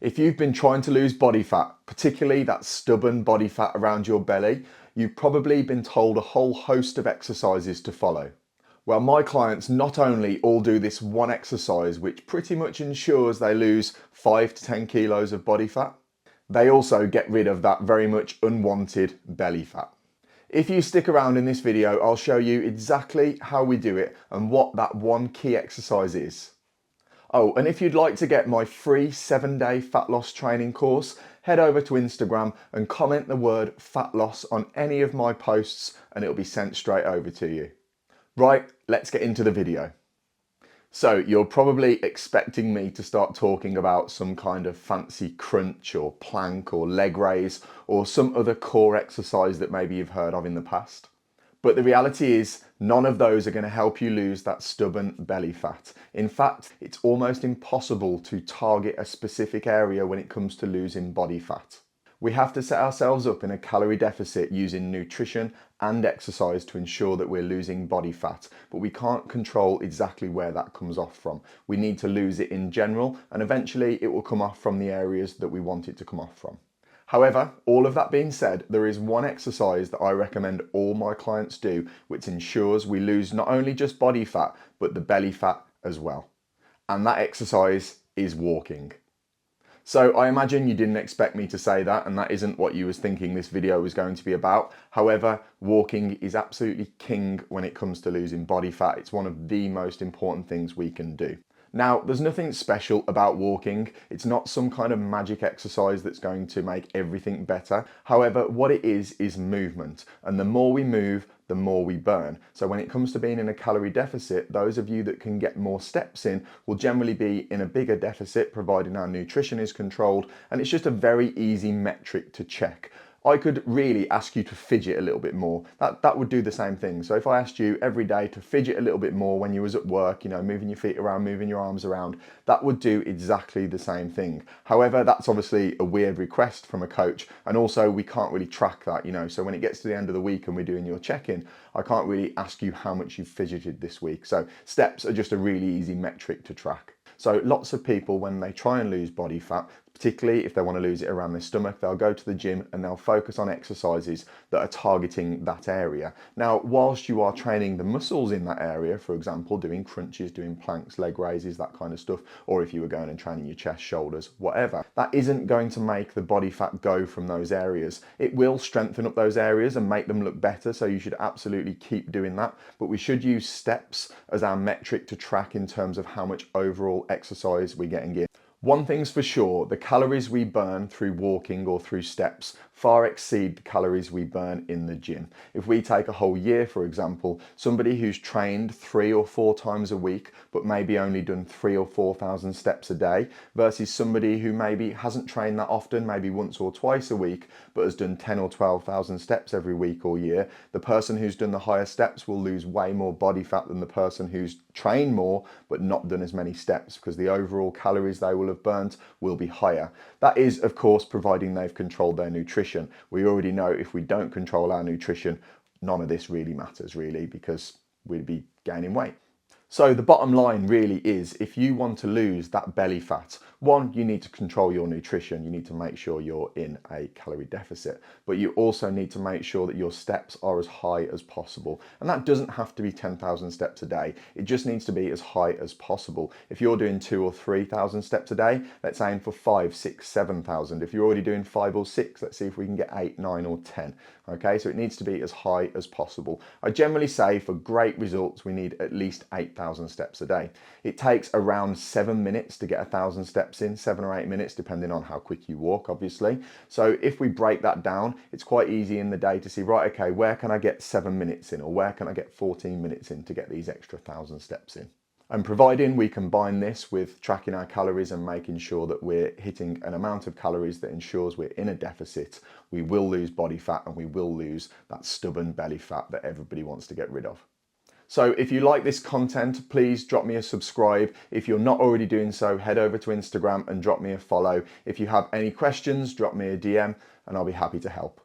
If you've been trying to lose body fat, particularly that stubborn body fat around your belly, you've probably been told a whole host of exercises to follow. Well, my clients not only all do this one exercise, which pretty much ensures they lose 5 to 10 kilos of body fat, they also get rid of that very much unwanted belly fat. If you stick around in this video, I'll show you exactly how we do it and what that one key exercise is. Oh, and if you'd like to get my free 7-day fat loss training course, head over to Instagram and comment the word fat loss on any of my posts and it'll be sent straight over to you. Right, let's get into the video. So you're probably expecting me to start talking about some kind of fancy crunch or plank or leg raise or some other core exercise that maybe you've heard of in the past. But the reality is none of those are going to help you lose that stubborn belly fat. In fact, it's almost impossible to target a specific area when it comes to losing body fat. We have to set ourselves up in a calorie deficit using nutrition and exercise to ensure that we're losing body fat, but we can't control exactly where that comes off from. We need to lose it in general, and eventually it will come off from the areas that we want it to come off from. However, all of that being said, there is one exercise that I recommend all my clients do, which ensures we lose not only just body fat, but the belly fat as well. And that exercise is walking. So I imagine you didn't expect me to say that, and that isn't what you was thinking this video was going to be about. However, walking is absolutely king when it comes to losing body fat. It's one of the most important things we can do. Now, there's nothing special about walking. It's not some kind of magic exercise that's going to make everything better. However, what it is movement. And the more we move, the more we burn. So when it comes to being in a calorie deficit, those of you that can get more steps in will generally be in a bigger deficit, providing our nutrition is controlled. And it's just a very easy metric to check. I could really ask you to fidget a little bit more. That would do the same thing. So if I asked you every day to fidget a little bit more when you was at work, moving your feet around, moving your arms around, that would do exactly the same thing. However, that's obviously a weird request from a coach. And also we can't really track that, So when it gets to the end of the week and we're doing your check-in, I can't really ask you how much you've fidgeted this week. So steps are just a really easy metric to track. So lots of people, when they try and lose body fat, particularly if they want to lose it around their stomach, they'll go to the gym and they'll focus on exercises that are targeting that area. Now, whilst you are training the muscles in that area, for example, doing crunches, doing planks, leg raises, that kind of stuff, or if you were going and training your chest, shoulders, whatever, that isn't going to make the body fat go from those areas. It will strengthen up those areas and make them look better, so you should absolutely keep doing that. But we should use steps as our metric to track in terms of how much overall exercise we're getting in. One thing's for sure, the calories we burn through walking or through steps far exceed the calories we burn in the gym. If we take a whole year, for example, somebody who's trained 3 or 4 times a week, but maybe only done 3,000 or 4,000 steps a day, versus somebody who maybe hasn't trained that often, maybe once or twice a week, but has done 10 or 12,000 steps every week or year, the person who's done the higher steps will lose way more body fat than the person who's trained more, but not done as many steps, because the overall calories they will have burnt will be higher. That is, of course, providing they've controlled their nutrition. We already know if we don't control our nutrition, none of this really matters, really, because we'd be gaining weight. So the bottom line really is, if you want to lose that belly fat, one, you need to control your nutrition. You need to make sure you're in a calorie deficit, but you also need to make sure that your steps are as high as possible. And that doesn't have to be 10,000 steps a day. It just needs to be as high as possible. If you're doing 2,000 or 3,000 steps a day, let's aim for 5, 6, 7,000. If you're already doing 5 or 6, let's see if we can get 8, 9 or 10. Okay, so it needs to be as high as possible. I generally say for great results, we need at least 8,000 steps a day. It takes around 7 minutes to get 1,000 steps in, 7 or 8 minutes, depending on how quick you walk, obviously. So if we break that down, it's quite easy in the day to see, right, okay, where can I get 7 minutes in, or where can I get 14 minutes in to get these extra 1,000 steps in? And providing we combine this with tracking our calories and making sure that we're hitting an amount of calories that ensures we're in a deficit, we will lose body fat and we will lose that stubborn belly fat that everybody wants to get rid of. So if you like this content, please drop me a subscribe. If you're not already doing so, head over to Instagram and drop me a follow. If you have any questions, drop me a DM and I'll be happy to help.